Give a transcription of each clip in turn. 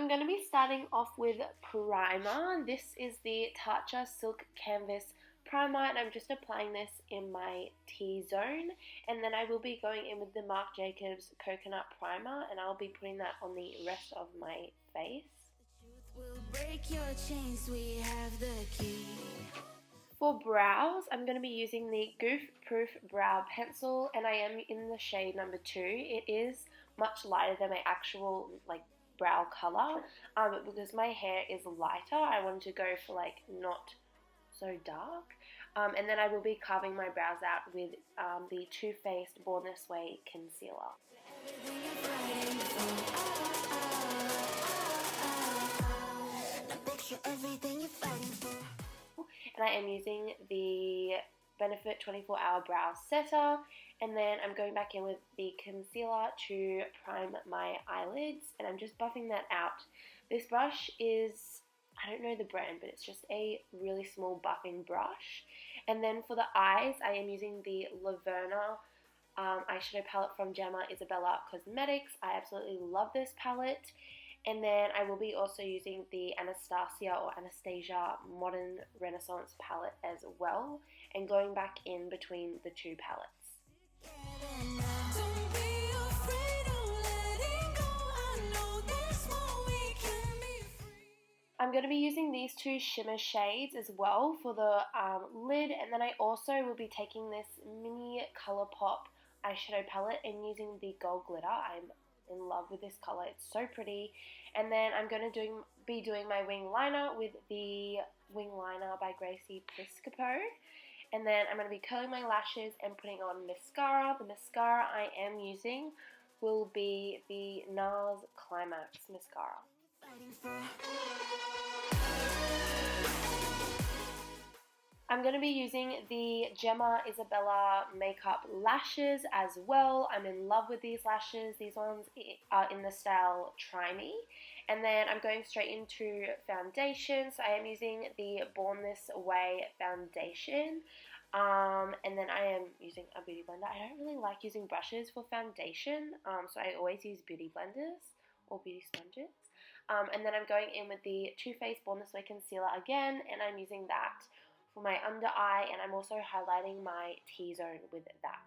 I'm going to be starting off with primer. This is the Tatcha Silk Canvas Primer, and I'm just applying this in my T-zone, and then I will be going in with the Marc Jacobs Coconut Primer, and I'll be putting that on the rest of my face. We'll break your chains, we have the key. For brows, I'm going to be using the Goof Proof Brow Pencil, and I am in the shade number 2. It is much lighter than my actual brow color, but because my hair is lighter, I wanted to go for not so dark. And then I will be carving my brows out with the Too Faced Born This Way concealer. And I am using the Benefit 24-Hour Brow Setter, and then I'm going back in with the concealer to prime my eyelids, and I'm just buffing that out. This brush is, I don't know the brand, but it's just a really small buffing brush. And then for the eyes, I am using the Laverna eyeshadow palette from Gemma Isabella Cosmetics. I absolutely love this palette. And then I will be also using the Anastasia Modern Renaissance palette as well, and going back in between the two palettes. I'm going to be using these two shimmer shades as well for the lid, and then I also will be taking this mini Colourpop eyeshadow palette and using the gold glitter. I'm in love with this color, it's so pretty. And then I'm going to be doing my wing liner with the Wing Liner by Gracie Piscopo. And then I'm going to be curling my lashes and putting on mascara. The mascara I am using will be the NARS Climax mascara. I'm going to be using the Gemma Isabella Makeup Lashes as well. I'm in love with these lashes. These ones are in the style Try Me. And then I'm going straight into foundation. So I am using the Born This Way foundation. And then I am using a beauty blender. I don't really like using brushes for foundation, so I always use beauty blenders or beauty sponges. And then I'm going in with the Too Faced Born This Way concealer again, and I'm using that for my under eye, and I'm also highlighting my T-zone with that.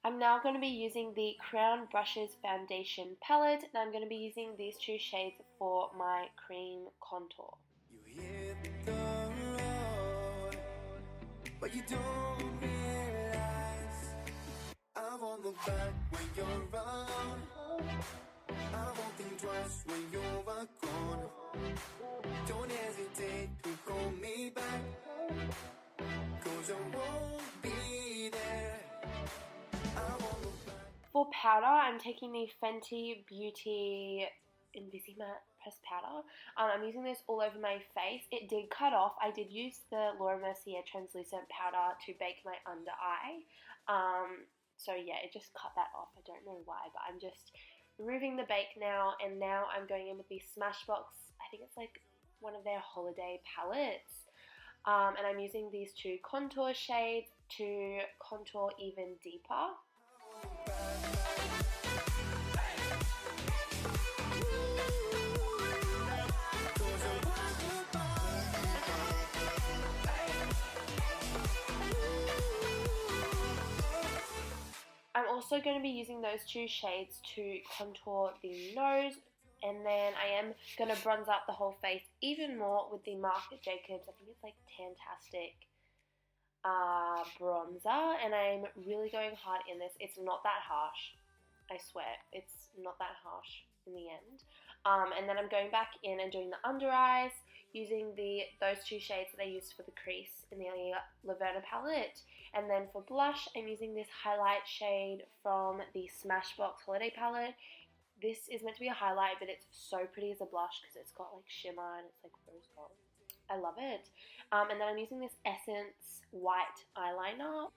I'm now going to be using the Crown Brushes Foundation Palette, and I'm going to be using these two shades for my cream contour. You hit the road, but you don't realize I won't look back when you're around. I won't think twice when you're gone. Don't hesitate to call me back, 'cause I won't be there. I won't look back. For powder, I'm taking the Fenty Beauty Invisimatte pressed powder. I'm using this all over my face. It did cut off. I did use the Laura Mercier translucent powder to bake my under eye. So yeah, it just cut that off. I don't know why, but I'm just removing the bake now, and now I'm going in with the Smashbox. I think it's one of their holiday palettes. And I'm using these two contour shades to contour even deeper. I'm also going to be using those two shades to contour the nose, and then I am going to bronze up the whole face even more with the Marc Jacobs, I think it's Tantastic bronzer, and I'm really going hard in this. It's not that harsh, I swear, it's not that harsh in the end. And then I'm going back in and doing the under eyes using those two shades that I used for the crease in the Laverna palette. And then for blush, I'm using this highlight shade from the Smashbox Holiday palette. This is meant to be a highlight, but it's so pretty as a blush because it's got shimmer and it's rose gold. I love it. And then I'm using this Essence white eyeliner.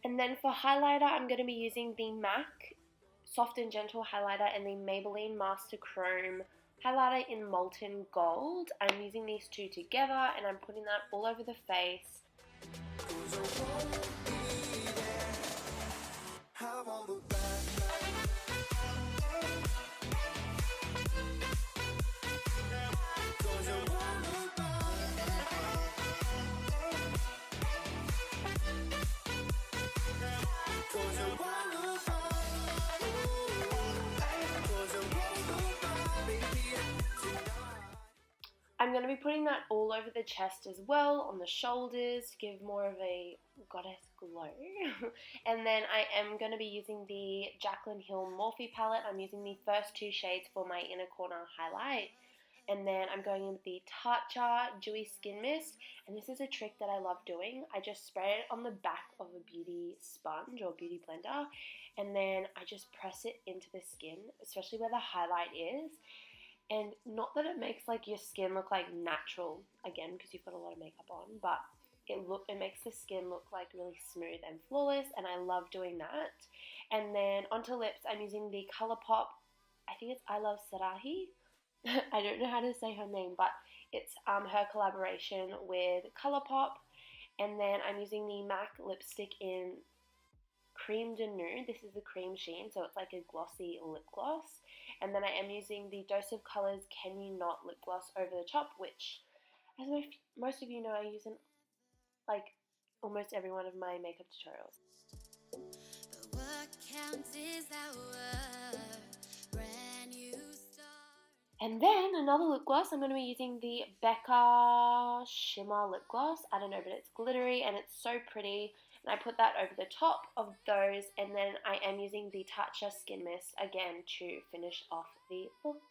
And then for highlighter, I'm going to be using the MAC Soft and Gentle highlighter and the Maybelline Master Chrome highlighter in Molten Gold. I'm using these two together, and I'm putting that all over the face. I'm on the back. Cause I wanna Cause I wanna baby, I'm going to be putting that all over the chest as well, on the shoulders, to give more of a goddess glow. And then I am going to be using the Jaclyn Hill Morphe palette. I'm using the first two shades for my inner corner highlight. And then I'm going in with the Tatcha Dewy Skin Mist. And this is a trick that I love doing. I just spray it on the back of a beauty sponge or beauty blender. And then I just press it into the skin, especially where the highlight is. And not that it makes like your skin look like natural, again, because you've got a lot of makeup on, but it makes the skin look like really smooth and flawless, and I love doing that. And then onto lips, I'm using the ColourPop, I think it's I Love Sarahi. I don't know how to say her name, but it's her collaboration with ColourPop. And then I'm using the MAC lipstick in Cream de Nude. This is the cream sheen, so it's like a glossy lip gloss. And then I am using the Dose of Colours Can You Not lip gloss over the top, which, as most of you know, I use in like almost every one of my makeup tutorials. But what counts is our brand new start. And then another lip gloss, I'm going to be using the Becca Shimmer Lip Gloss. I don't know, but it's glittery and it's so pretty. And I put that over the top of those, and then I am using the Tatcha Skin Mist again to finish off the look.